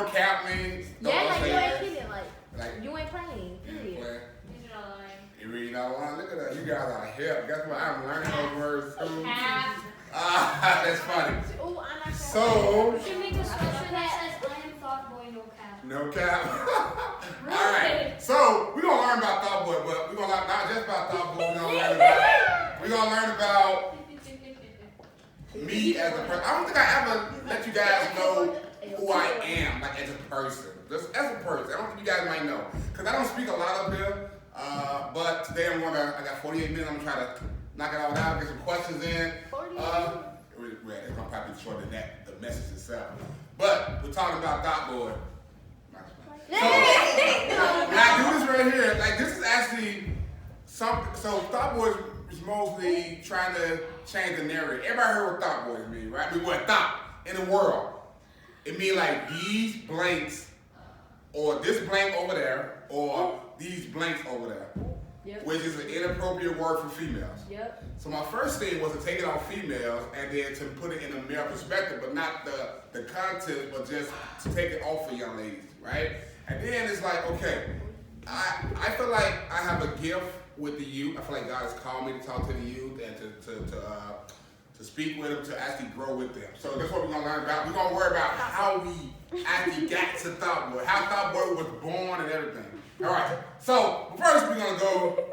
no cap means? Yeah, like you ain't kidding. Like you ain't playing. Period. You reading out line? Look at that. You guys are help. Guess what? I'm learning those words too. That's funny. So. You should make a sweatshirt that says I am thought boy, no cap. No cap. Alright. So we're gonna learn about Thought Boy, but we're gonna learn not just about Thought Boy, we're gonna learn about me as a person. I don't think I ever let you guys know who I am, like as a person. Just as a person. I don't think you guys might know. Because I don't speak a lot up here. But today I got 48 minutes, I'm gonna try to knock it all out, get some questions in. It's gonna probably be shorter than that, the message itself. But we're talking about Thought Boy. So, when I do this right here, like this is actually something, so Thought Boy is mostly trying to change the narrative. Everybody heard what Thought Boys mean, right? I mean, what thought in the world. It means like these blanks, or this blank over there, or these blanks over there. Yep. Which is an inappropriate word for females. Yep. So my first thing was to take it off females and then to put it in a male perspective, but not the content, but just to take it off for young ladies, right? And then it's like, okay, I feel like I have a gift with the youth. I feel like God has called me to talk to the youth and to speak with them, to actually grow with them. So that's what we're gonna learn about. We're gonna worry about how we actually got to Thought Boy, how Thought Boy was born and everything. All right, so first we're gonna go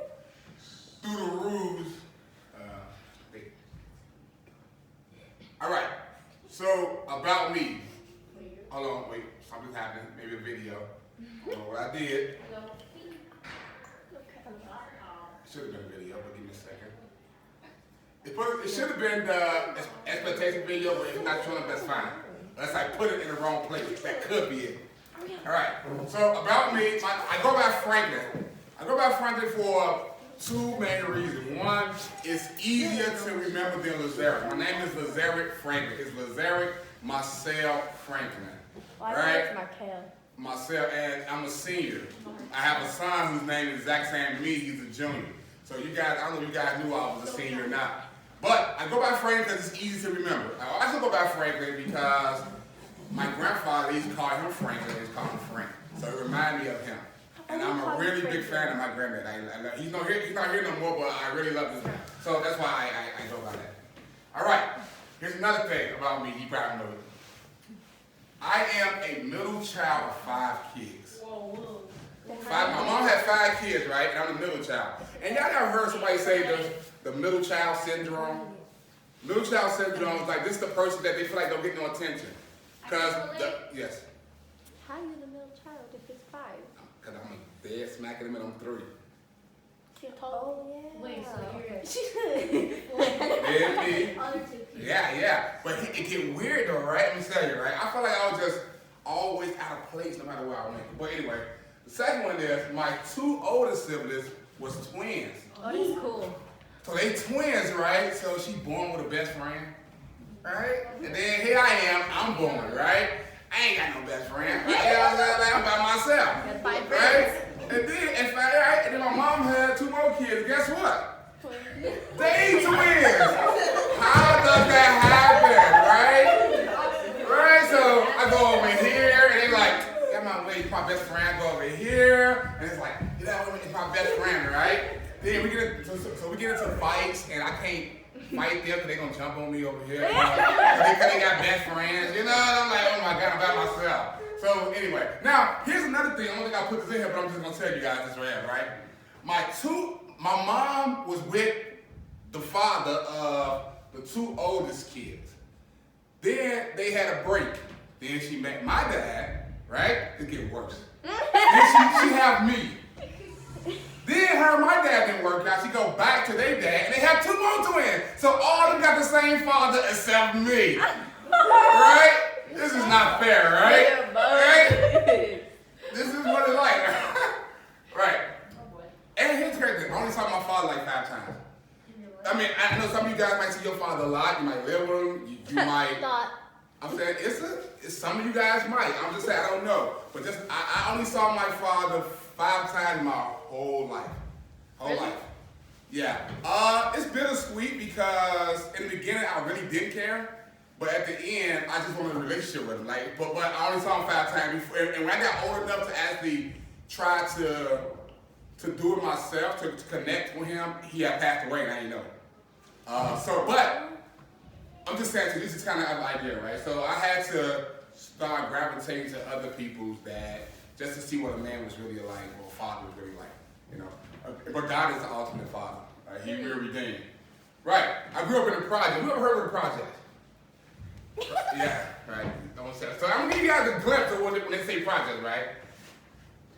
through the rules. All right, so about me. Hold on, wait, something's happening, maybe a video. I don't know what I did. Should have been a video, but give me a second. It should have been the expectation video, but if not showing up, that's fine. Unless I put it in the wrong place, that could be it. All right, so about me, I go by Franklin. I go by Franklin for two main reasons. One, it's easier to remember than Lazarick. My name is Lazarick Franklin. It's Lazarick Marcel Franklin. Well, right? Markel. Marcel, and I'm a senior. I have a son whose name is the exact same as me. He's a junior. So you guys, I don't know if you guys knew I was a senior or not. But I go by Franklin because it's easy to remember. I also go by Franklin because my grandfather, he used to call him Franklin, he used to call him Frank. So it reminded me of him. And I'm a really big fan of my granddad. He's not here no more, but I really love him. So that's why I go by that. All right, here's another thing about me, you probably know it. I am a middle child of 5 kids. My mom had 5 kids, right? And I'm the middle child. And y'all ever heard somebody say the middle child syndrome? Middle child syndrome is like, this is the person that they feel like don't get no attention. Yes. How are you the middle child if it's 5? Because I'm dead smacking them and I'm 3. Oh, yeah. Wait, so you're Yeah. But it get weird though, right? Let me tell you, right? I feel like I was just always out of place no matter where I went. But anyway, the second one is my 2 older siblings was twins. Oh, that's cool. So they twins, right? So she born with a best friend, right? And then here I am, I'm born, right? I ain't got no best friend. I'm by myself, right? And then my mom had 2 more kids. Guess what? They twins. How does that happen, right? Right? So I go over here, and they like, "Get my way, my best friend." I go over here, and it's like, "That woman is my best friend," right? Then we get into fights, and I can't fight them because they're gonna jump on me over here. Because they got best friends, you know. And I'm like, oh my God, I'm by myself. So anyway, now here's another thing. I don't think I put this in here, but I'm just gonna tell you guys this right. My mom was with the father of the 2 oldest kids. Then they had a break. Then she met my dad, right? It get worse. Then she have me. Then her and my dad didn't work out. She go back to their dad, and they have 2 more twins. So all of them got the same father except me. Right? This is not fair, right? Right? This is what it's like. Right. And here's the crazy thing. I only saw my father like 5 times. I mean, I know some of you guys might see your father a lot. You might live with him. You might. I'm saying it's some of you guys might. I'm just saying I don't know. But just I only saw my father 5 times my whole life. Life. Yeah. It's bittersweet because in the beginning I really didn't care. But at the end, I just wanted a relationship with him. Like, but I only saw him 5 times before. And when I got old enough to actually try to do it myself, to connect with him, he had passed away and I didn't know. But I'm just saying, this is kind of an idea, right? So I had to start gravitating to other people's dad just to see what a man was really like, or a father was really like, you know. But God is the ultimate father. Right? He will redeem. Right. I grew up in a project. You ever heard of a project? Yeah, right. Don't say that. So I'm gonna give you guys a glimpse of when they say project, right?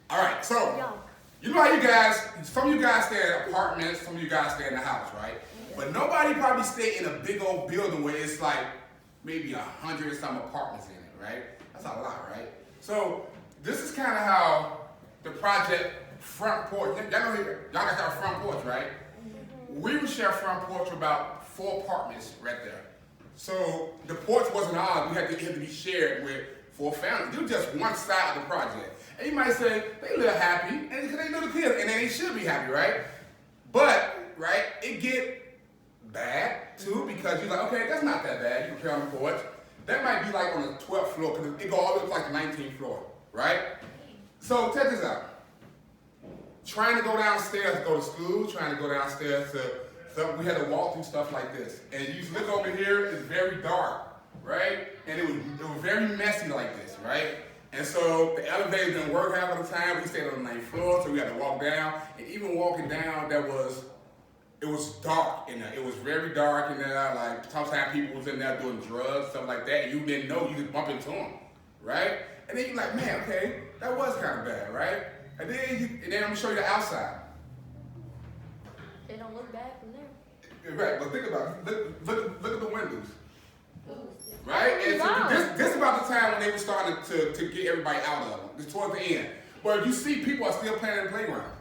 All right. So you know how you guys, some of you guys stay in apartments, some of you guys stay in the house, right? But nobody probably stay in a big old building where it's like maybe 100 and some apartments in it, right? That's a lot, right? So this is kind of how the project front porch. Y'all got our front porch, right? We would share front porch with about 4 apartments right there. So the porch wasn't ours. It had to be shared with 4 families. It was just one side of the project. And you might say, they live happy, and because they little kids, and they should be happy, right? But, right, it get bad, too, because you're like, okay, that's not that bad. You can play on the porch. That might be like on the 12th floor, because it go all the way up to like the 19th floor, right? So check this out. Trying to go downstairs to go to school, trying to go downstairs so we had to walk through stuff like this. And you look over here, it's very dark, right? And it was very messy like this, right? And so the elevator didn't work half of the time. We stayed on the 9th floor, so we had to walk down. And even walking down, it was dark in there. It was very dark in there. Like sometimes people was in there doing drugs, stuff like that, and you didn't know, you could bump into them, right? And then you're like, man, okay, that was kind of bad, right? And then I'm gonna show you the outside. They don't look bad from there. Right, but think about it. Look at the windows. Right? And so this is about the time when they were starting to get everybody out of them. It's towards the end. But you see people are still playing in the playground.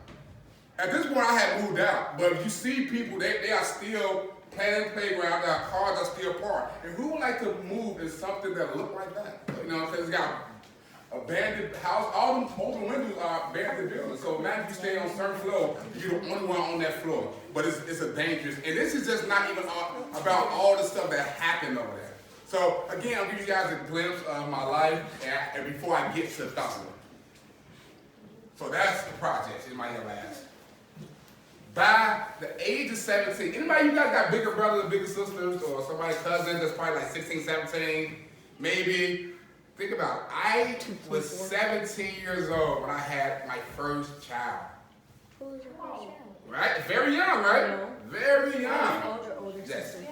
At this point, I had moved out. But you see people, they are still playing in the playground. Their cars are still parked. And who would like to move in something that look like that? You know, because it's got abandoned house. All them open windows are abandoned buildings. So imagine if you stay on a certain floor, you're the only one on that floor. But it's a dangerous. And this is just not even about all the stuff that happened over there. So again, I'll give you guys a glimpse of my life and before I get to Thunder. So that's the project. It might have last. By the age of 17, anybody you guys got bigger brothers or bigger sisters or somebody's cousin that's probably like 16, 17, maybe? Think about it. I was 17 years old when I had my first child. Who was your first child? Right? Very young, right? No. Very young. Older Yes. sister.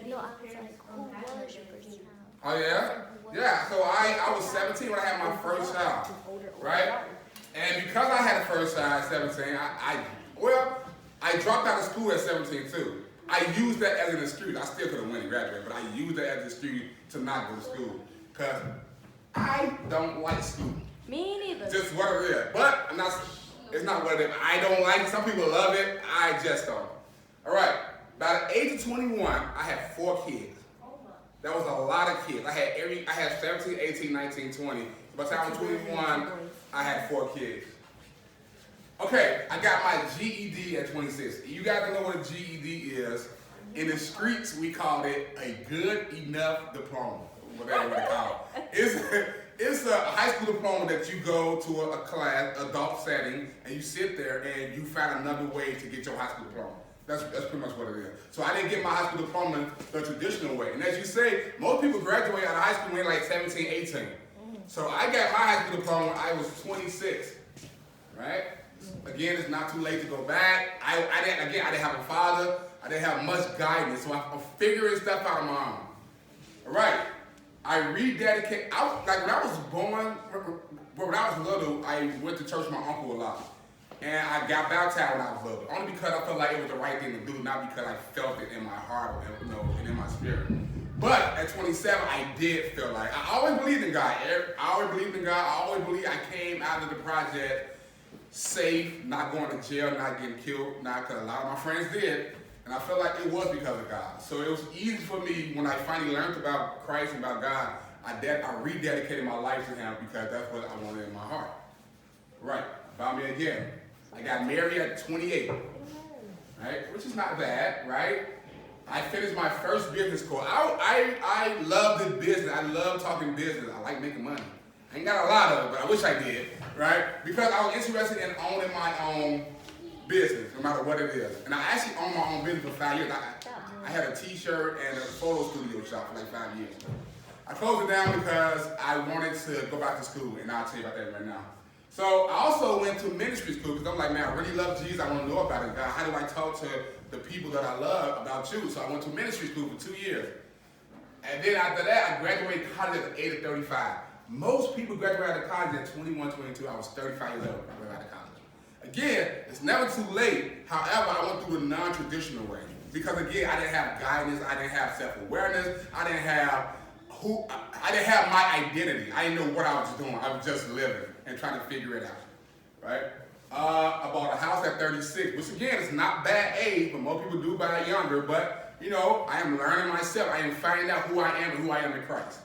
No, I was like, who was your first child? Oh yeah? Yeah, so I was 17 when I had my first child, right? And because I had a first child at 17, I dropped out of school at 17 too. I used that as an excuse. I still could have went and graduated, but I used that as an excuse to not go to school. Because I don't like school. Me neither. Just what it is. But it's not what it is. I don't like it. Some people love it. I just don't. All right. By the age of 21, I had 4 kids. That was a lot of kids. I had 17, 18, 19, 20. By the time I was 21, I had 4 kids. Okay, I got my GED at 26. You guys know what a GED is. In the streets, we called it a good enough diploma. Whatever they call it. It's a high school diploma that you go to a class, adult setting, and you sit there and you find another way to get your high school diploma. That's pretty much what it is. So I didn't get my high school diploma the traditional way. And as you say, most people graduate out of high school when they're like 17, 18. So I got my high school diploma when I was 26, right? Again, it's not too late to go back. I didn't have a father. I didn't have much guidance, so I'm figuring stuff out on my own. All right, I rededicated. When I was born, when I was little, I went to church with my uncle a lot. And I got baptized when I was little, only because I felt like it was the right thing to do, not because I felt it in my heart or and in my spirit. But at 27, I did feel like, I always believed in God. I always believed in God. I always believed I came out of the project safe, not going to jail, not getting killed, not because a lot of my friends did. And I felt like it was because of God. So it was easy for me when I finally learned about Christ and about God, I rededicated my life to Him because that's what I wanted in my heart. Right, about me again. I got married at 28, right? Which is not bad, right? I finished my first business course. I love this business. I love talking business. I like making money. I ain't got a lot of it, but I wish I did, right? Because I was interested in owning my own business, no matter what it is. And I actually owned my own business for 5 years. I had a t-shirt and a photo studio shop for like 5 years. I closed it down because I wanted to go back to school, and I'll tell you about that right now. So I also went to ministry school because I'm like, man, I really love Jesus. I want to know about it. God, how do I talk to the people that I love about you? So I went to ministry school for 2 years. And then after that, I graduated college at the age of 35. Most people graduate out of college at 21, 22. I was 35 years old when I graduated out of college. Again, it's never too late. However, I went through the non-traditional way. Because again, I didn't have guidance, I didn't have self-awareness, I didn't have my identity. I didn't know what I was doing. I was just living and trying to figure it out, right? I bought a house at 36, which again is not bad age, but most people do buy it younger. But you know, I am learning myself. I am finding out who I am and who I am in Christ.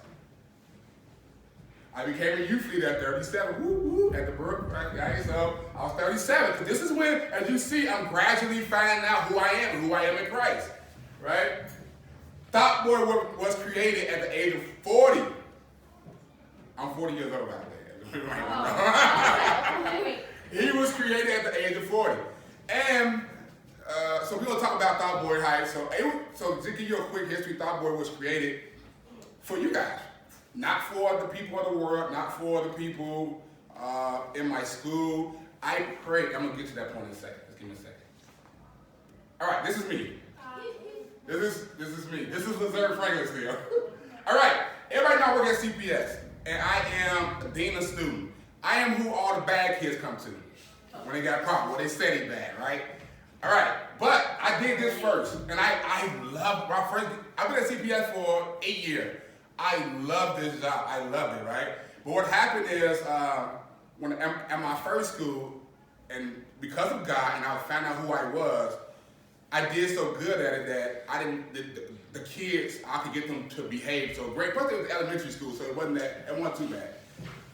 I became a youth leader at 37, woo, woo, at the Brook, right? So I was 37, because this is when, as you see, I'm gradually finding out who I am and who I am in Christ, right? Thought Boy was created at the age of 40. I'm 40 years old, by the way. He was created at the age of 40. And so we're going to talk about Thought Boy Heights. So to give you a quick history, Thought Boy was created for you guys. Not for the people of the world, not for the people in my school. I pray. I'm going to get to that point in a second. Just give me a second. All right, this is me. This is me. This is Lazard Franklin still. All right, everybody know I work at CPS, and I am a dean of student. I am who all the bad kids come to when they got a problem, when they say they bad, right? All right, but I did this first, and I love my first. I've been at CPS for 8 years. I love this job. I love it, right? But what happened is when at my first school, and because of God, and I found out who I was, I did so good at it that I didn't. The kids, I could get them to behave so great. Plus, it was elementary school, so it wasn't too bad.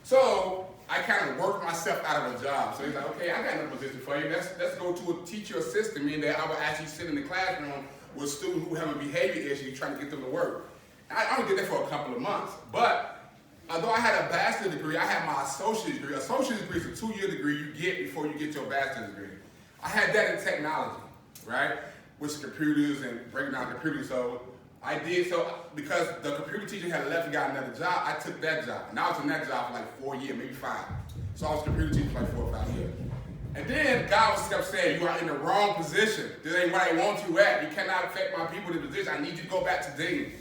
So I kind of worked myself out of a job. So he's like, okay, I got no position for you. Let's go to a teacher assistant, meaning that I would actually sit in the classroom with students who have a behavior issue, trying to get them to work. I only did that for a couple of months, but although I had a bachelor's degree, I had my associate's degree. Associate's degree is a 2-year degree you get before you get your bachelor's degree. I had that in technology, right? With computers and breaking down computers. So I did so because the computer teacher had left and got another job. I took that job, and I was in that job for like 4 years, maybe 5. So I was a computer teacher for like 4 or 5 years. And then God kept saying, you are in the wrong position. This ain't where I want you at. You cannot affect my people in the position. I need you to go back to Dean.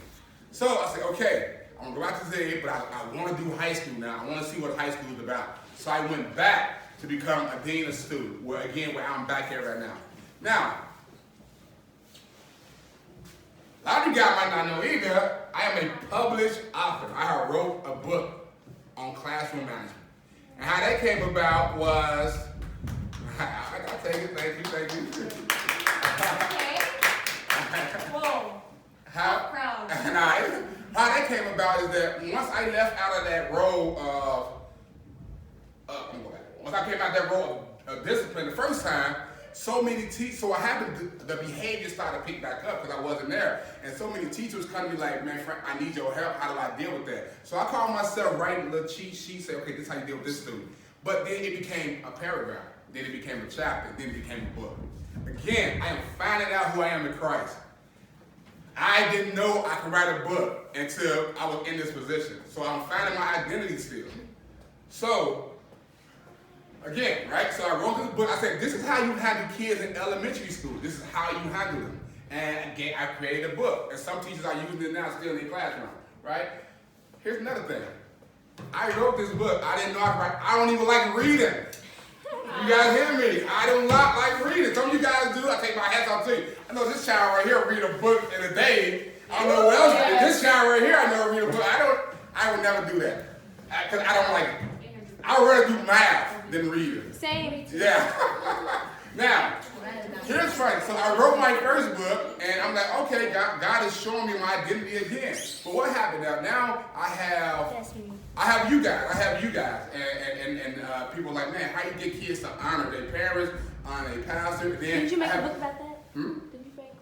So I said, okay, I'm gonna go back to Zay, but I want to do high school now. I want to see what high school is about. So I went back to become a dean of student, where I'm back here right now. Now, a lot of you guys might not know either, I am a published author. I wrote a book on classroom management. And how that came about was, I gotta thank you. Okay. Whoa. How that came about is that once I left out of that role once I came out that role of discipline the first time, so many teachers, so what happened, the behavior started to pick back up because I wasn't there. And so many teachers come to me like, man, Frank, I need your help. How do I deal with that? So I called myself writing a little cheat sheet, say, okay, this is how you deal with this student. But then it became a paragraph. Then it became a chapter. Then it became a book. Again, I am finding out who I am in Christ. I didn't know I could write a book until I was in this position. So I'm finding my identity still. So, again, right? So I wrote this book. I said, this is how you handle kids in elementary school. This is how you handle them. And again, I created a book. And some teachers are using it now still in their classroom, right? Here's another thing. I wrote this book. I didn't know I could write. I don't even like reading. You guys hear me? I do not like reading. Some of you guys do. I take my hats off to you. I know this child right here read a book in a day. I don't know what else. This child right here, I never read a book. I would never do that. Because I don't like it. I would rather do math than reading. Same. Yeah. Now, here's funny. So I wrote my first book, and I'm like, okay, God is showing me my identity again. But what happened now? Now I have you guys, and people like, man, how you get kids to honor their parents, honor their pastor? Then Did you make a book about that? Hmm? Did you make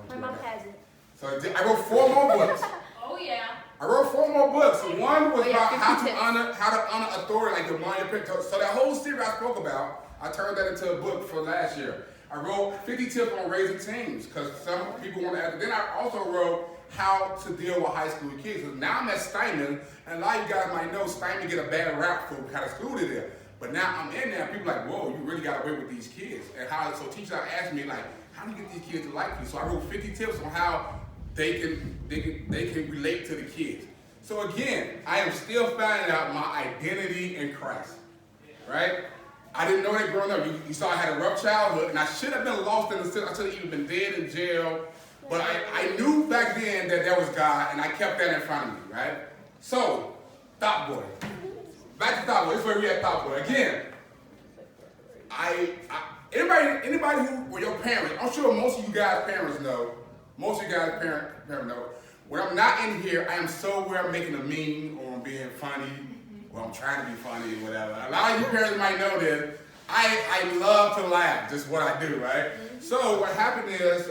My mom has it. So I wrote 4 more books. Oh yeah. I wrote 4 more books. One was about 50 how to tips. honor authority, like the Mayan Pinto. So that whole series I spoke about, I turned that into a book for last year. I wrote 50 tips on raising teens because some people want to ask. Then I also wrote how to deal with high school kids. So now I'm at Steinman, and a lot of you guys might know Steinman get a bad rap for what kind of school it is. But now I'm in there, people are like, whoa, you really got away with these kids. And how, so teachers are asking me like, how do you get these kids to like you? So I wrote 50 tips on how they can relate to the kids. So again, I am still finding out my identity in Christ, right? I didn't know that growing up. You saw I had a rough childhood, and I should have been lost in the system. I should have even been dead in jail. But I knew back then that there was God, and I kept that in front of me, right? So, Thought Boy. Back to Thought Boy. This is where we at Thought Boy. Again, anybody who, or your parents, I'm sure most of you guys' parents know, most of you guys' parents know, when I'm not in here, I am so aware I'm making a meme, or I'm being funny, or I'm trying to be funny, or whatever. A lot of you parents might know this. I love to laugh, just what I do, right? So what happened is,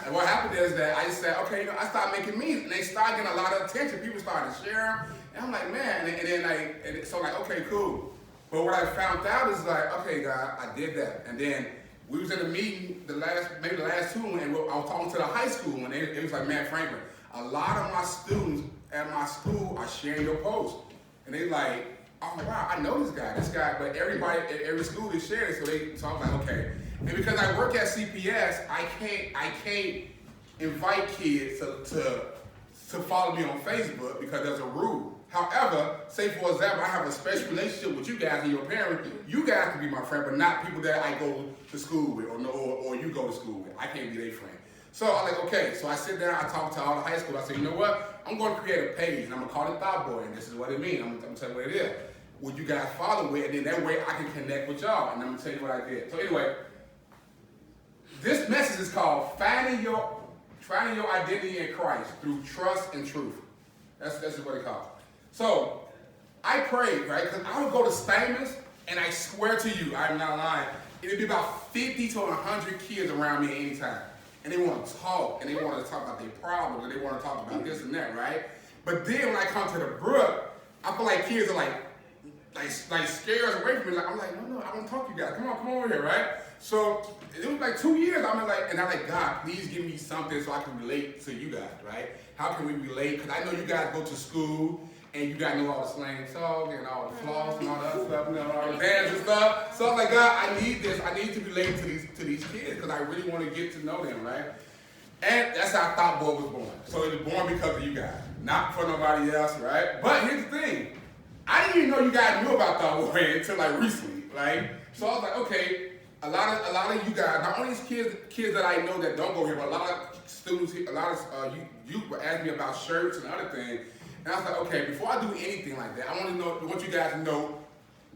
what happened is that I said, okay, I started making memes, and they started getting a lot of attention. People started sharing, and I'm like, man, so okay, cool. But what I found out is like, okay, God, I did that, and then we was in a meeting maybe the last 2, and I was talking to the high school, and it was like, man, Franklin, a lot of my students at my school are sharing your post, and they like, oh wow, I know this guy, but everybody at every school is sharing it, so I was like, okay. And because I work at CPS, I can't invite kids to follow me on Facebook because there's a rule. However, say for example, I have a special relationship with you guys and your parents. You guys can be my friend, but not people that I go to school with or you go to school with. I can't be their friend. So I'm like, okay. So I sit down, I talk to all the high school. I say, you know what? I'm going to create a page, and I'm going to call it Thought Boy, and this is what it means. I'm going to tell you what it is. Would you guys follow it? And then that way I can connect with y'all, and I'm going to tell you what I did. So anyway, this message is called Finding Your Identity in Christ Through Trust and Truth. That's what it's called. So I prayed, right? Because I would go to Steinman's, and I swear to you, I'm not lying, it'd be about 50 to 100 kids around me at any time. And they want to talk, and they want to talk about their problems, and they want to talk about this and that, right? But then when I come to the brook, I feel like kids are like scared us away from me. Like, I'm like, no, I want to talk to you guys. Come on over here, right? So it was like 2 years. I'm like, God, please give me something so I can relate to you guys, right? How can we relate? Because I know you guys go to school and you guys know all the slang talk and all the floss and all that stuff, all the dance and stuff. So I'm like, God, I need this. I need to relate to these kids because I really want to get to know them, right? And that's how Thought Boy was born. So it was born because of you guys, not for nobody else, right? But here's the thing. I didn't even know you guys knew about Thought Boy until like recently, right? So I was like, okay, a lot of you guys, not only kids that I know that don't go here, but a lot of students, a lot of you ask me about shirts and other things. And I was like, okay, before I do anything like that, I want you guys to know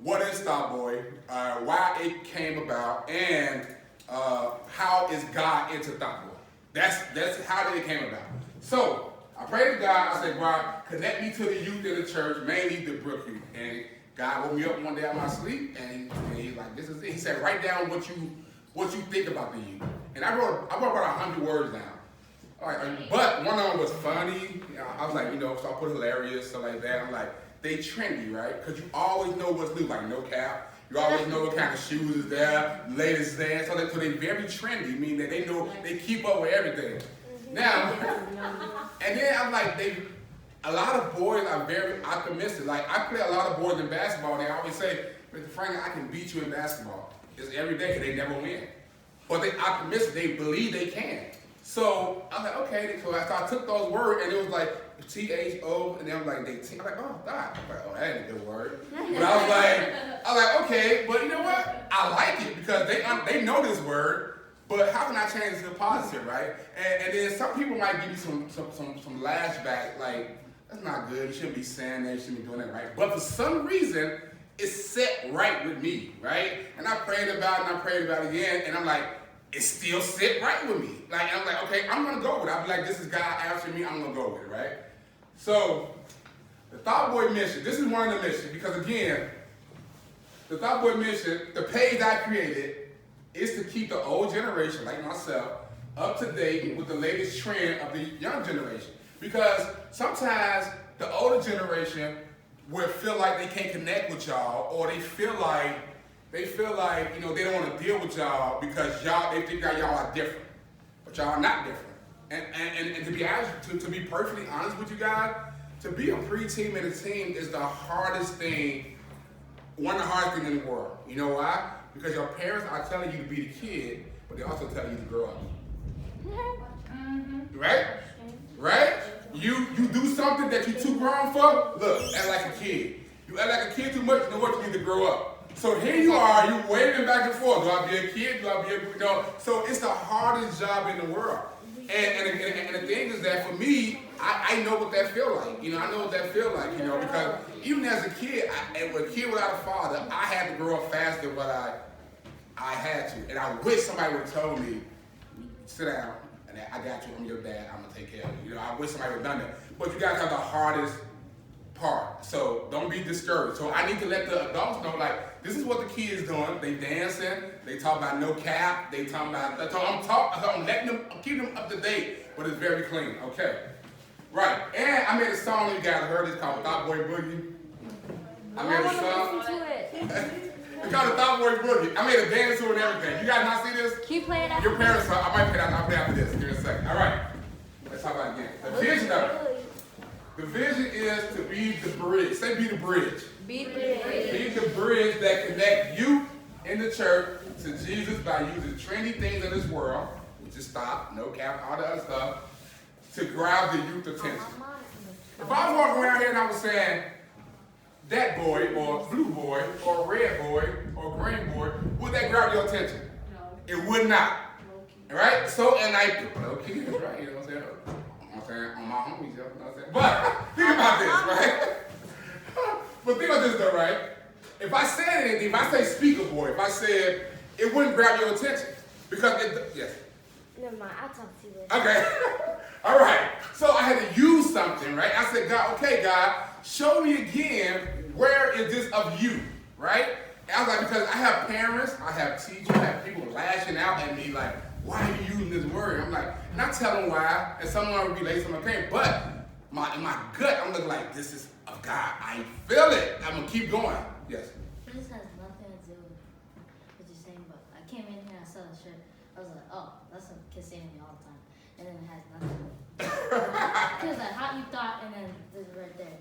what is Thought Boy, why it came about, and how is God into Thought Boy. That's how did it came about. So I prayed to God. I said, God, connect me to the youth in the church, mainly the Brook youth. And God woke me up one day out of my sleep, and he's like, this is it. He said, write down what you think about the youth. And I wrote about 100 words down. All right, but one of them was funny. I was like, so I put hilarious, stuff like that. I'm like, they trendy, right? Because you always know what's new, like no cap. You always know what kind of shoes is there, latest there. So they're very trendy, meaning that they know they keep up with everything. Now, and then I'm like, a lot of boys are very optimistic. Like, I play a lot of boys in basketball, and they always say, Mr. Franklin, I can beat you in basketball. It's every day, and they never win. But they optimistic, they believe they can. So I was like, okay. So I took those words, and it was like THO, and then I'm like, I'm like, oh, God. I'm like, oh, that ain't a good word. But I was like, okay, but you know what? I like it because they know this word. But how can I change it to positive, right? And then some people might give you some lashback, like, that's not good. You shouldn't be saying that. You shouldn't be doing that, right? But for some reason, it's set right with me, right? And I prayed about it, and I prayed about it again, and I'm like, it still sit right with me. Like, and I'm like, okay, I'm gonna go with it. I'll be like, this is God answering me, I'm gonna go with it, right? So, the Thought Boy mission, this is one of the missions, because again, the Thought Boy mission, the page I created, is to keep the old generation, like myself, up to date with the latest trend of the young generation. Because sometimes the older generation will feel like they can't connect with y'all, or they feel like they don't want to deal with y'all because they think that y'all are different, but y'all are not different. And to be honest, to be perfectly honest with you guys, to be a preteen and a teen is the hardest thing, one of the hardest things in the world. You know why? Because your parents are telling you to be the kid, but they're also telling you to grow up. Right? Right? You do something that you're too grown for, look, act like a kid. You act like a kid too much, you know what, you need to grow up. So here you are, you waving back and forth. Do I be a kid? Do I be a, so it's the hardest job in the world. And the thing is that for me, I know what that feel like. I know what that feel like, because even as a kid, a kid without a father, I had to grow up faster than what I had to. And I wish somebody would have told me, sit down, and I got you, I'm your dad, I'm gonna take care of you. I wish somebody would have done that. But you guys have the hardest part. So don't be discouraged. So I need to let the adults know, like, this is what the kids doing. They dancing, they talk about no cap, they talking about, I'm keeping them up to date, but it's very clean, okay. Right, and I made a song, you guys heard, it's called Thought Boy Boogie. I made a song. It's called the Thought Boy Boogie. I made a dance to it and everything. You guys not see this? Keep playing that. Your parents, I might play that, I'll play after this. Give me a second. All right, let's talk about it again. The vision of it. The vision is to be the bridge. Say be the bridge. Be the bridge. Be the bridge that connects you in the church to Jesus by using trendy things in this world, which is stop, no cap, all the other stuff, to grab the youth attention. If I was walking around here and I was saying, that boy, or blue boy, or red boy, or green boy, would that grab your attention? No. It would not. Right? So, and low key is right, you know what I'm saying? On my homies, you know what I'm saying? But think about this, right? But think about this though, right? If I said anything, if I say speaker boy, if I said, it wouldn't grab your attention. Because yes. Never mind, I'll talk to you later. Okay. All right. So I had to use something, right? I said, God, okay, God, show me again, where is this of you, right? And I was like, because I have parents, I have teachers, I have people lashing out at me like, why are you using this word? I'm like, and I tell them why, and someone will relate to my pain, but in my gut, I'm looking like, this is of God. I feel it. I'm going to keep going. Yes. This has nothing to do with what you're saying, but I came in here and I saw the shirt. I was like, oh, that's what kids say to me all the time. And then it has nothing to do with it. Because like how you thought, and then this right there.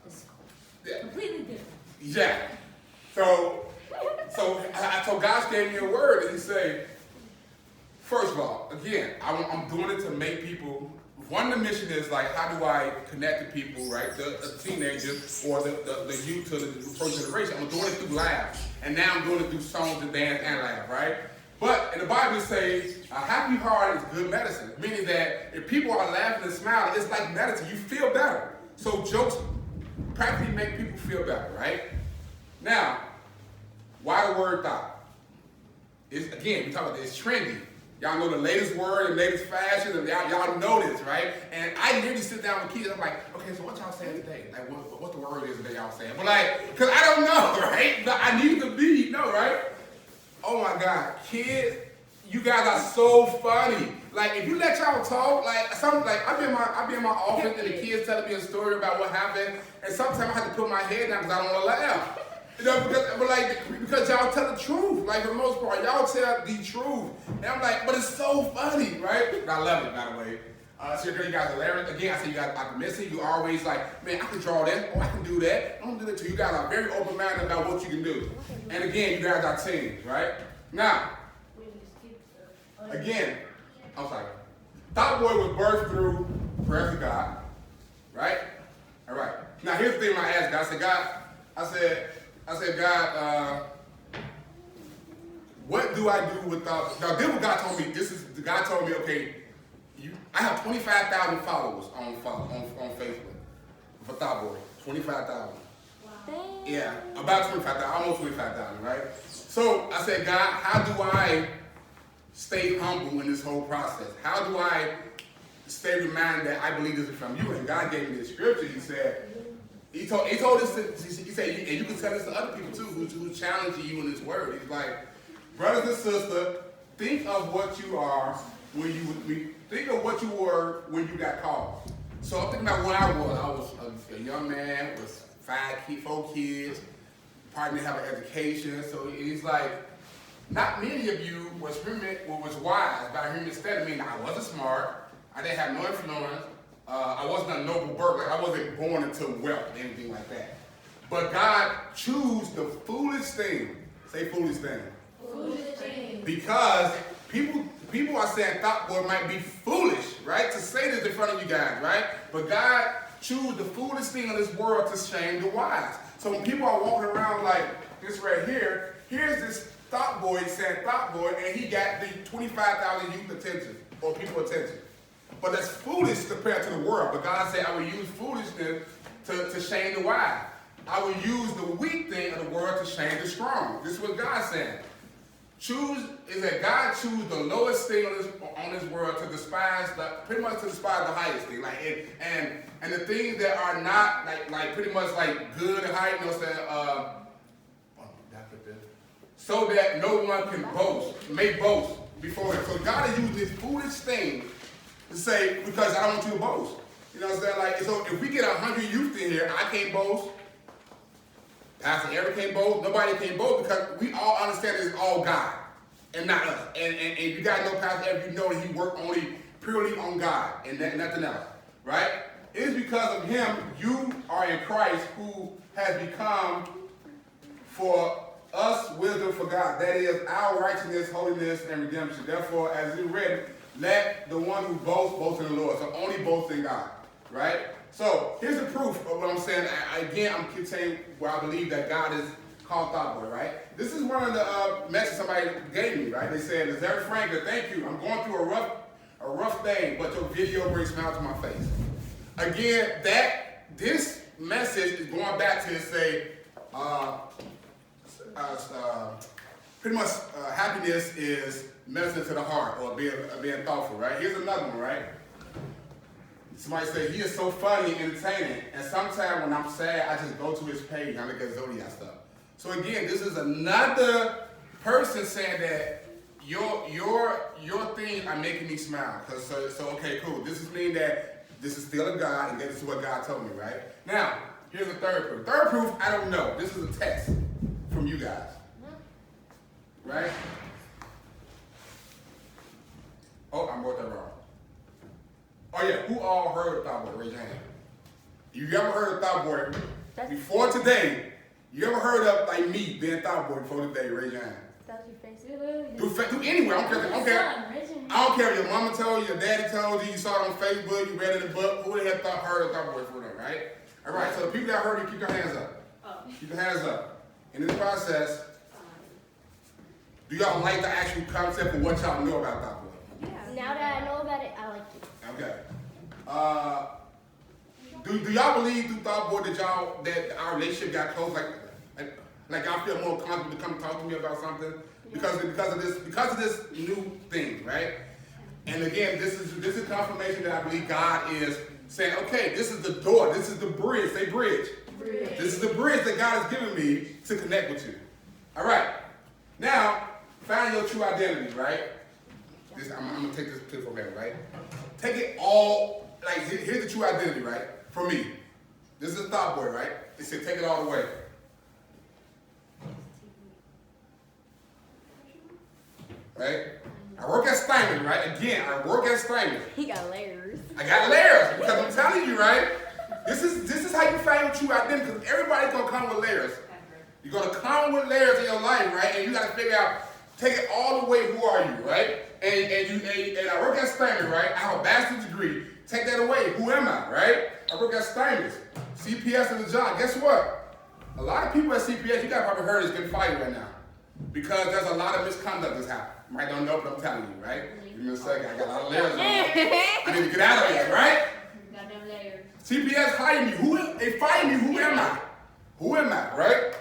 This cool. Yeah. Completely different. Yeah. So God gave me a word, and He said, first of all, again, I'm doing it to make people. One of the mission is like, how do I connect to people, right? The teenagers or the youth to the first generation. I'm doing it through laugh, and now I'm doing it through songs and dance and laugh, right? But in the Bible it says, a happy heart is good medicine, meaning that if people are laughing and smiling, it's like medicine. You feel better. So jokes practically make people feel better, right? Now, why the word thought? It's, again, we talk about this, it's trendy. Y'all know the latest word, the latest fashion, and y'all know this, right? And I literally sit down with kids, I'm like, okay, so what y'all saying today? Like, what the word is that y'all saying? But like, because I don't know, right? But I need to be, right? Oh my God, kids, you guys are so funny. Like, if you let y'all talk, I be in my office and the kids telling me a story about what happened, and sometimes I have to put my head down because I don't want to laugh. Because y'all tell the truth. Like, for the most part, y'all tell the truth. And I'm like, but it's so funny, right? And I love it, by the way. So you guys are hilarious. Again, I say you guys are optimistic. You always like, man, I can draw that. Oh, I can do that. I don't do that too. You guys are very open-minded about what you can do. And again, you guys are teams, right? Now, again, I'm sorry. Thought Boy was birthed through prayers to God, right? All right. Now, here's the thing when I asked God. I said, God, what do I do with thoughts? Now, then what God told me, God told me, okay, I have 25,000 followers on Facebook for Thought Boy. 25,000. Wow. Yeah, about 25,000, almost 25,000, right? So I said, God, how do I stay humble in this whole process? How do I stay reminded that I believe this is from you? And God gave me the scripture. He said, He told us, he said, and you can tell this to other people too, who's challenging you in this word. He's like, Brothers and sisters, think of what you are when think of what you were when you got called. So I'm thinking about when I was. I was a young man with 4 kids, probably didn't have an education. So it's like, not many of you was wise by human standard. I mean, I wasn't smart. I didn't have no influence. I wasn't a noble birth. Like, I wasn't born into wealth or anything like that. But God chose the foolish thing. Say foolish thing. Foolish thing. Because people are saying Thought Boy might be foolish, right? To say this in front of you guys, right? But God chose the foolish thing in this world to shame the wise. So when people are walking around like this right here, here's this Thought Boy saying Thought Boy, and he got the 25,000 youth attention, or people attention. But that's foolish compared to the world. But God said, I will use foolishness to shame the wise. I will use the weak thing of the world to shame the strong. This is what God's saying. God choose the lowest thing on this world to despise, pretty much to despise the highest thing. Like and the things that are not like pretty much like good and high, you know what I'm saying? So that no one can make boast before him. So God has used this foolish thing to say, because I don't want you to boast. You know what I'm saying? Like, so if we get 100 youth in here, I can't boast. Pastor Eric can't boast. Nobody can boast, because we all understand it's all God and not us. And you guys know Pastor Eric, you know that he worked only purely on God and nothing else, right? It is because of him you are in Christ, who has become for us wisdom for God. That is our righteousness, holiness, and redemption. Therefore, as we read, let the one who boast in the Lord. So only boast in God, right? So here's the proof of what I'm saying. Again, I'm saying where I believe that God is called Thought Boy, right? This is one of the messages somebody gave me, right? They said, Zary Franklin, thank you. I'm going through a rough thing, but your video brings a smile to my face. Again, this message is going back to say, pretty much happiness is medicine to the heart, or being thoughtful, right? Here's another one, right? Somebody said, he is so funny and entertaining, and sometimes when I'm sad, I just go to his page and I look at Zodiac stuff. So again, this is another person saying that your things are making me smile. So okay, cool. This is mean that this is still a God, and this is what God told me, right? Now, here's the third proof. Third proof, I don't know. This is a test from you guys, right? Oh, I wrote that wrong. Oh yeah, who all heard of Thought Boy? Raise your hand. You ever heard of Thought Boy before today? You ever heard of like me being Thought Boy before today? Raise your hand. That's your face. Do anywhere. I don't care. I don't care if your mama told you, your daddy told you, you saw it on Facebook, you read it in the book. Who the heck heard of Thought Boy before that, right? All right. So the people that heard it, keep your hands up. Keep your hands up. In this process, do y'all like the actual concept of what y'all know about Thought Boy? Now that I know about it, I like it. Okay. Do y'all believe through Thought Boy that our relationship got close? Like I feel more comfortable to come talk to me about something because of this new thing, right? And again, this is confirmation that I believe God is saying, okay, this is the door, this is the bridge. Say bridge. This is the bridge that God has given me to connect with you. All right. Now, find your true identity, right? I'm gonna take this tip from him, right? Take it all, like here's the true identity, right? For me. This is a Thought Boy, right? It said take it all the way. Right? I work at Steinman, right? Again, I work at Steinman. He got layers. I got layers because I'm telling you, right? This is how you find your true identity, because everybody's gonna come with layers. You're gonna come with layers in your life, right? And you gotta figure out, take it all the way, who are you, right? And I work at Steinman, right? I have a bachelor's degree. Take that away. Who am I, right? I work at Steinman. CPS is a job. Guess what? A lot of people at CPS, you guys probably heard, is getting fired right now because there's a lot of misconduct that's happening. You might don't know, but I'm telling you, right? Give me a second. I got a lot of layers on. I need to get out of here, right? Got them layers. CPS hired me. They fired me. Who am I? Who am I, right?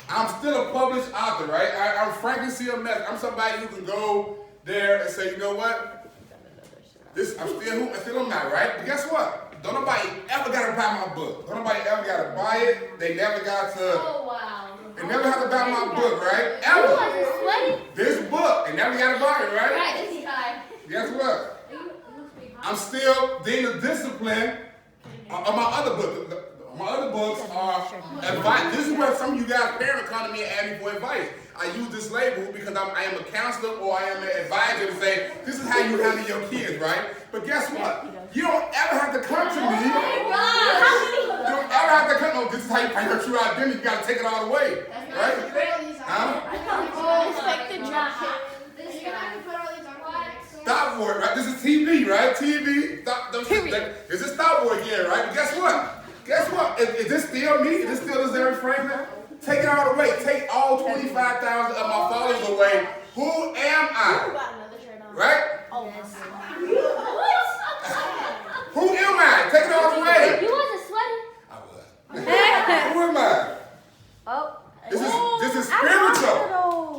I'm still a published author, right? I'm Franklin C. Mess. I'm somebody who can go there and say, you know what? I'm still not, right? But guess what? Don't nobody ever got to buy my book. Don't nobody ever got to buy it. They never got to. Oh, wow. They never had to buy my book, right? You Ever. wasn't sweaty? This book, they never got to buy it, right? Right, this guy. Guess what? I'm still dealing with discipline on my other book. My other books are advice. This is where some of you guys, parents, come to me and ask me for advice. I use this label because I am a counselor or I am an advisor to say, this is how you handle your kids, right? But guess what? You don't ever have to come to me. You don't ever have to come, no, this is how you find your true identity. You got to take it all away, right? Huh? Stop word, right? This is TV, right? TV. Stop. This is stop word again, right? But guess what? Guess what? Is this still me? Is this still Larry Franklin? Take it all away. Take all 25,000 of my followers away. Who am I? Right? Who am I? Take it all away. You wasn't sweaty? I was. Who am I? Oh. This is spiritual.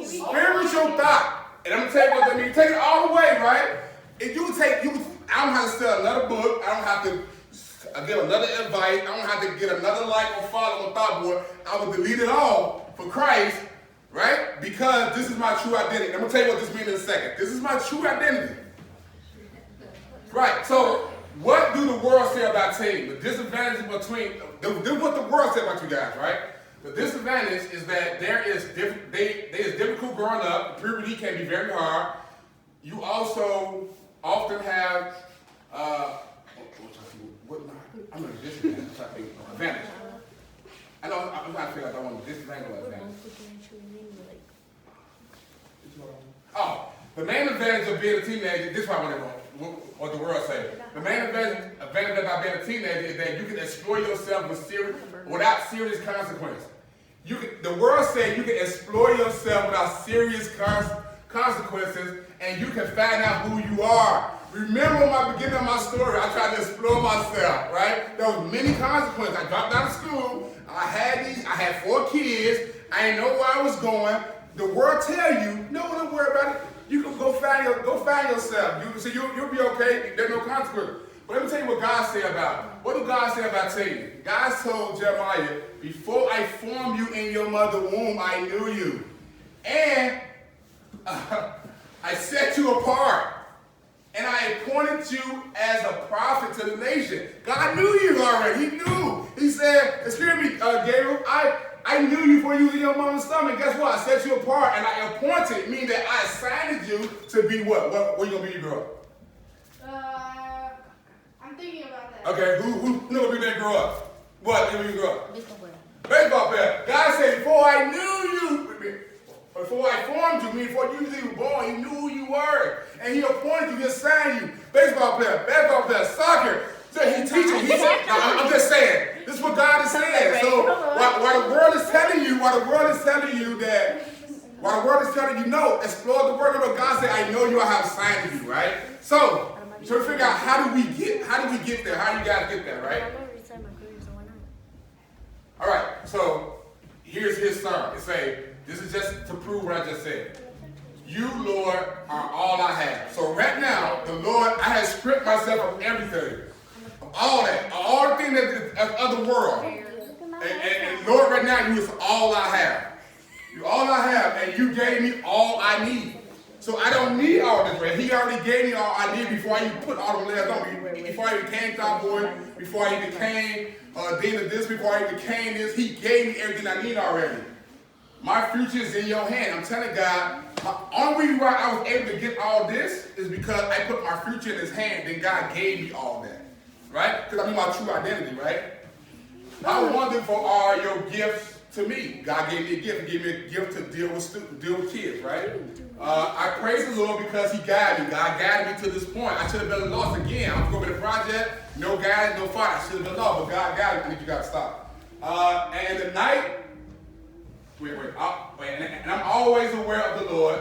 Spiritual thought. And I'm gonna tell you what that means. Take it all away, right? If you I don't have to sell another book. I don't have to get another advice. I don't have to get another like or follow on thought board. I will delete it all for Christ, right? Because this is my true identity. I'm gonna tell you what this means in a second. This is my true identity. Right. So what do the world say about team? The disadvantage between what the world say about you guys, right? The disadvantage is that there is difficult growing up. Puberty can be very hard. You also often have I'm going to disadvantage. I'm trying to think of advantage. I know I'm trying to figure out if I want to disadvantage or advantage. Oh, the main advantage of being a teenager, this is what I want to know, what the world says. The main advantage about being a teenager is that you can explore yourself without serious consequences. The world says you can explore yourself without serious consequences, and you can find out who you are. Remember my beginning of my story, I tried to explore myself, right? There was many consequences. I dropped out of school, I had 4 kids, I didn't know where I was going. The world tell you, no, don't worry about it. You can go find yourself. You'll be okay, there's no consequences. But let me tell you what God said about it. What did God say about Satan? God told Jeremiah, before I formed you in your mother's womb, I knew you. And I set you apart. And I appointed you as a prophet to the nation. God knew you already. He knew. He said, excuse me, Gabriel, I knew you before you was in your mama's stomach. Guess what? I set you apart and I appointed, meaning that I assigned you to be what? What are you going to be when you grow up? I'm thinking about that. Okay, who going to be when you grow up? What when you grow up? Baseball player. Baseball player. God said, before I knew you, before I formed you, meaning before you was even born, he knew who you were. And he appointed you, he assigned you. Baseball player, soccer. So he teaches. I'm just saying. This is what God is saying. So while the world is telling you, no, explore the word of God. Say, I know you, I have assigned you, right? So we figure out how do we get there? How do you guys get there, right? All right. So here's his song. It say, this is just to prove what I just said. You, Lord, are all I have. So right now, the Lord, I have stripped myself of everything. Of all that. All the things of the world. And Lord, right now, you is all I have. You're all I have, and you gave me all I need. So I don't need all this, right? He already gave me all I need before I even put all the layers on me. Before I became top boy, before I became dean of this, before I became this, he gave me everything I need already. My future is in your hand. I'm telling God, the only reason why I was able to get all this is because I put my future in his hand, then God gave me all that. Right? Because I mean my true identity, right? How wonderful are your gifts to me. God gave me a gift. He gave me a gift to deal with kids, right? I praise the Lord because he guided me. God guided me to this point. I should have been lost again. I'm going to the project, no guidance, no fight. I should have been lost, but God guided me. I think you got to stop. And the night, and I'm always aware of the Lord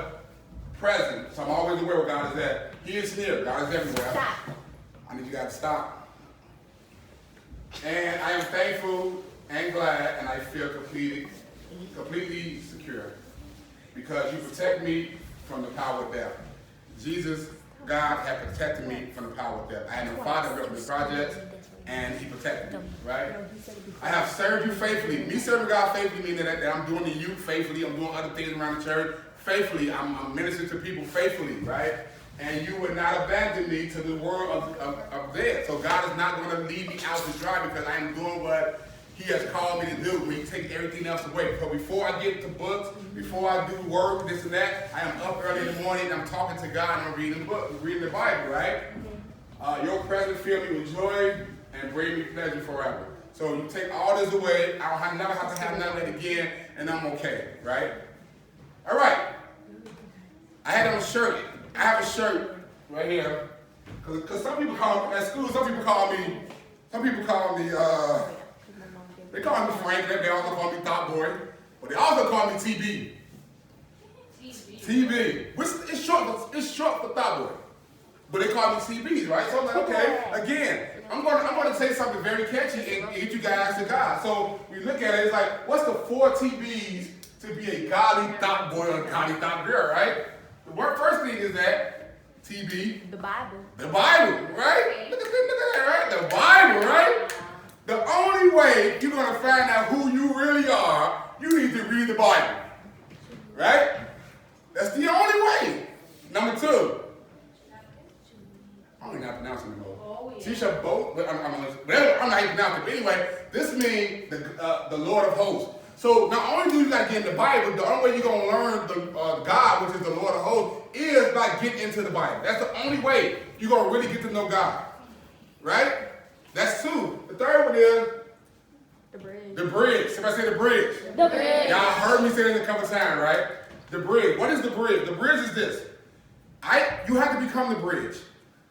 present. So I'm always aware where God is at. He is here. God is everywhere. Stop. I need you guys to stop. And I am thankful and glad, and I feel completely secure because you protect me from the power of death. Jesus, God, had protected me from the power of death. I had no father growing up in the projects, and he protected me, right? I have served you faithfully. Me serving God faithfully means that I'm doing the youth faithfully, I'm doing other things around the church faithfully, I'm ministering to people faithfully, right? And you would not abandon me to the world of death. So God is not going to leave me out to dry because I am doing what he has called me to do when he take everything else away. So before I get to books, before I do work, this and that, I am up early in the morning, I'm talking to God, and I'm reading the Bible, right? Your presence fill me with joy and bring me pleasure forever. So you take all this away, I'll never have to have none of it again, and I'm okay, right? All right. I had on a shirt. I have a shirt right here. Because some people call, at school, some people call me, they call me Frank, they also call me Thought Boy, but they also call me TB. TB. Which it's short for Thought Boy. But they call me TBs, right? So I'm like, okay, again, I'm gonna say something very catchy and get you guys to God. So we look at it, it's like, what's the 4 TBs to be a godly thought boy or a godly thought girl, right? The first thing is that TB. The Bible. The Bible, right? Look at that, right? The Bible, right? The only way you're gonna find out who you really are, you need to read the Bible, right? That's the only way. Number 2. I don't even know how to pronounce it anymore. Oh, yeah. Tisha B'Av, but I'm not even pronounce it. But anyway, this means the Lord of hosts. So not only do you got to get in the Bible, the only way you're going to learn the God, which is the Lord of hosts, is by getting into the Bible. That's the only way you're going to really get to know God. Right? That's 2. The third one is The bridge. the bridge. Somebody say the bridge. The bridge. Y'all heard me say it a couple times, right? The bridge. What is the bridge? The bridge is this. You have to become the bridge.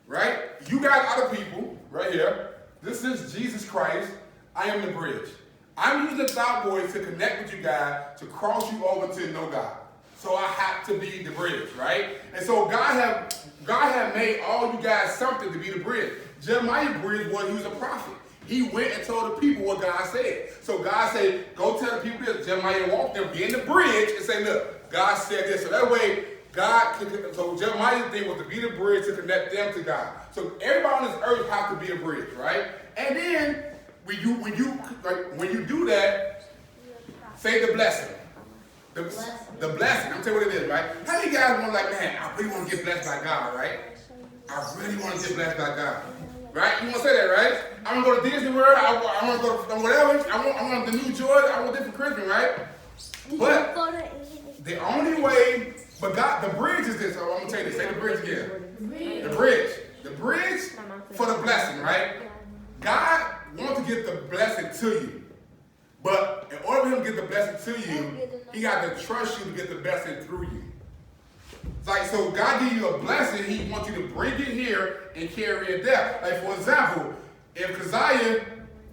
Right? You got other people right here. This is Jesus Christ. I am the bridge. I'm using the Thought Boys to connect with you guys, to cross you over to know God. So I have to be the bridge, right? And so God have made all you guys something to be the bridge. Jeremiah's bridge was he was a prophet. He went and told the people what God said. So God said, go tell the people this. Jeremiah walked them, be in the bridge, and say, look, God said this. So that way, so Jeremiah's thing was to be the bridge to connect them to God. So everybody on this earth has to be a bridge, right? And then when you do that, say the blessing. The blessing. I'm telling you what it is, right? How many guys want man, I really want to get blessed by God, right? I really want to get blessed by God. Right? You want to say that, right? I want to go to Disney World, I want to go to whatever, I want the new Jordan, I want this for Christmas, right? But the only way, but God, the bridge is this. So I'm gonna tell you this. Say the bridge again. The bridge. The bridge for the blessing, right? God wants to get the blessing to you. But in order for him to get the blessing to you, he got to trust you to get the blessing through you. It's like, so God give you a blessing, he wants you to bring it here and carry it there. Like, for example, if Keziah,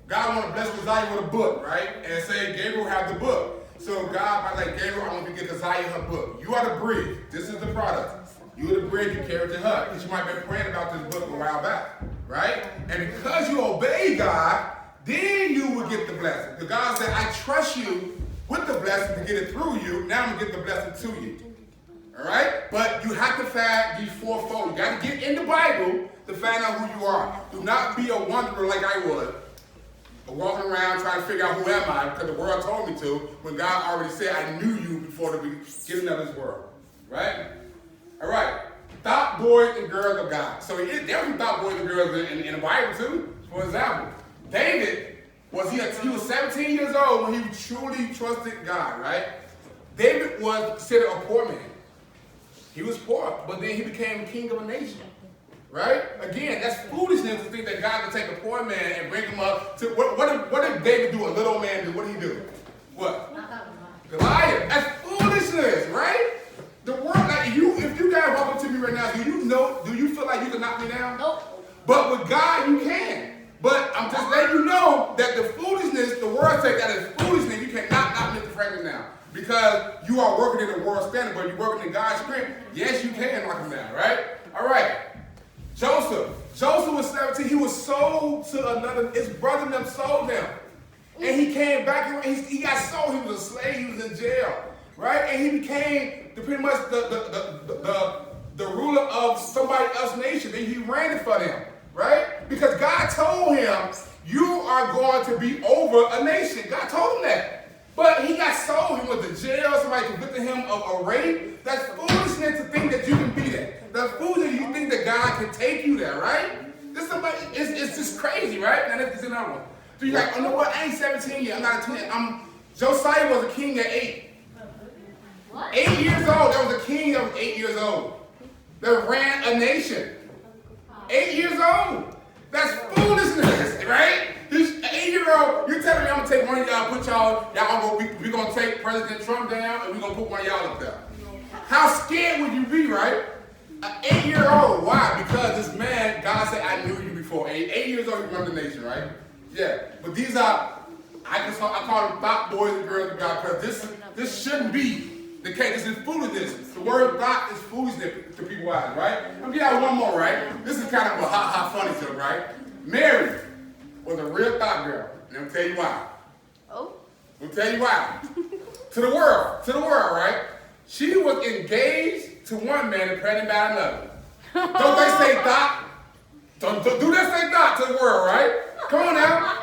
God want to bless Keziah with a book, right? And say, Gabriel have the book. So God might like, Gabriel, I want you to get Keziah her book. You are the bridge. This is the product. You are the bridge, you carry it to her. Because you might have been praying about this book a while back, right? And because you obey God, then you will get the blessing. Because God said, I trust you with the blessing to get it through you. Now I'm going to get the blessing to you. All right? But you have to find these 4 fold. You got to get in the Bible to find out who you are. Do not be a wanderer like I was. Walking around trying to figure out who am I because the world told me to, when God already said I knew you before the beginning of this world. Right? All right. Thought boys and girls of God. So there were some thought boys and girls in the Bible too. For example, David, he was 17 years old when he truly trusted God, right? David was considered a poor man. He was poor, but then he became king of a nation. Right? Again, that's foolishness to think that God can take a poor man and bring him up to what did David do? A little old man do? What did he do? What? Goliath. That's foolishness, right? The word, like if you guys walk up to me right now, do you feel like you can knock me down? Nope. But with God you can. But I'm just letting you know that the foolishness, the word says that is foolishness. You cannot knock Mr. Franklin down. Because you are working in the world standard, but you're working in God's strength. Yes, you can knock him down, right? All right. Joseph was 17. He was sold to another. His brother and them sold him. And he came back and he got sold. He was a slave. He was in jail. Right? And he became pretty much the ruler of somebody else's nation. And he ran it for them. Right? Because God told him, you are going to be over a nation. God told him that. But he got sold. He went to jail. Somebody convicted him of a rape. That's foolishness to think that you can be that. That's foolishness you think that God can take you there, right? This somebody, it's just crazy, right? Now let's get another one. So you're like, oh, no what? I ain't 17 yet. I'm not a teenager. Josiah was a king at 8. What? 8 years old. There was a king that was 8 years old that ran a nation. 8 years old. That's foolishness, right? This 8-year-old, you're telling me I'm gonna take one of y'all, put y'all we're gonna take President Trump down and we're gonna put one of y'all up there. How scared would you be, right? An 8-year-old. Why? Because this man, God said, I knew you before. 8 years old, you run the nation, right? Yeah. But these are, I call them thought boys and girls of God, because this shouldn't be the case. This is foolishness. The word thought is foolishness to people's eyes, right? I'm gonna give y'all one more, right? This is kind of a funny joke, right? Mary was a real thought girl. And I'm tell you why. Oh. I'm tell you why. To the world, right? She was engaged to one man and pregnant by another. Don't they say thought? Do they say thought to the world, right? Come on now.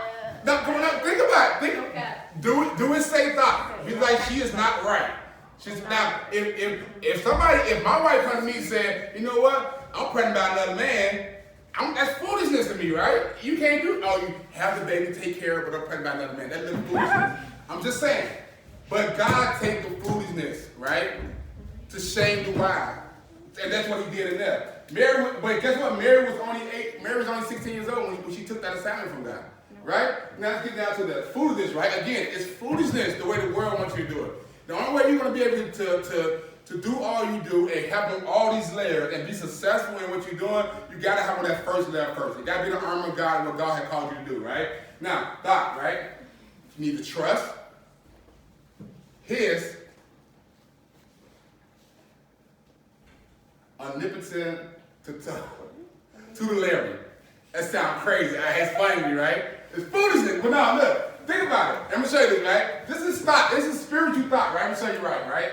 No, come on now. Think about it. Do it say thought? Be like, she is not right. She's now. If my wife comes to me and said, you know what? I'm pregnant by another man. That's foolishness to me, right? You can't do. Oh, you have the baby, take care of it, but I'm pregnant by another man. That's little foolishness. I'm just saying. But God take the foolishness, right, to shame the wise, and that's what He did in there. But guess what? Mary was only 16 years old when she took that assignment from God, right? Now let's get down to the foolishness, right? Again, it's foolishness the way the world wants you to do it. The only way you're going to be able to do all you do and have all these layers and be successful in what you're doing, you got to have on that first layer first. You got to be the armor of God and what God had called you to do, right? Now, thought, right? You need to trust His omnipotent tutelary. That sounds crazy. It's funny to me, right? It's foolishness. But now, look, think about it. I'm going to show you this, right? This is thought. This is spiritual thought, right? I'm going to show you right?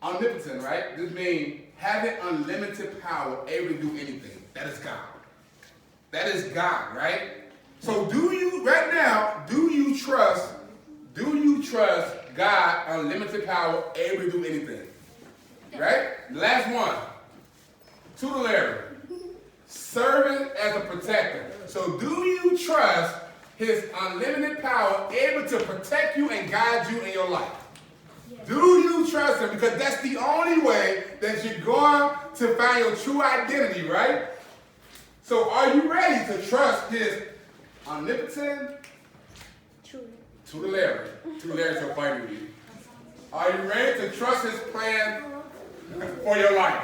Omnipotent, right? This means having unlimited power, able to do anything. That is God. That is God, right? So do you trust God, unlimited power, able to do anything? Right? Last one. Tutelary. Serving as a protector. So do you trust His unlimited power, able to protect you and guide you in your life? Do you trust Him? Because that's the only way that you're going to find your true identity, right? So are you ready to trust His omnipotent tutelary? Tutelary is so funny to you. Are you ready to trust His plan for your life?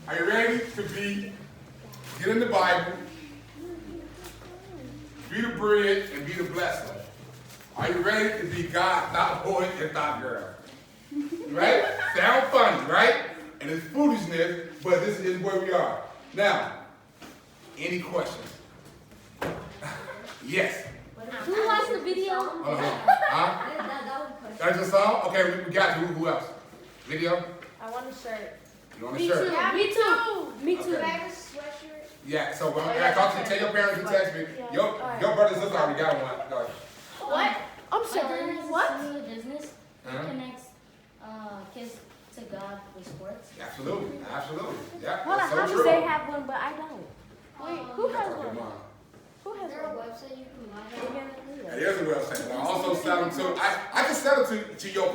Are you ready to get in the Bible, be the bridge, and be the blesser? Are you ready to be God, thought boy, and thought girl? Right? Sound funny, right? And it's foolishness, but this is where we are. Now, any questions? Yes. Who watched the video? That's your song? Okay, we got you. Who else? Video? I want a shirt. You want a shirt? Yeah, me too. Me too. Okay. Bag of sweatshirt. Yeah, so when I talk to you, tell your parents to text me. Your brother and sister already got one. Go ahead. What? I'm My sorry. dad has What? a similar business that connects kids to God with sports. Absolutely. Yeah, Hold on, that's how so does true. they have one, but I don't? Wait, who has Okay, one? Mom. Who has Is there a one? website you can buy They're that? gonna do Yeah, that. there's a website. I also sell them to. I can sell it to your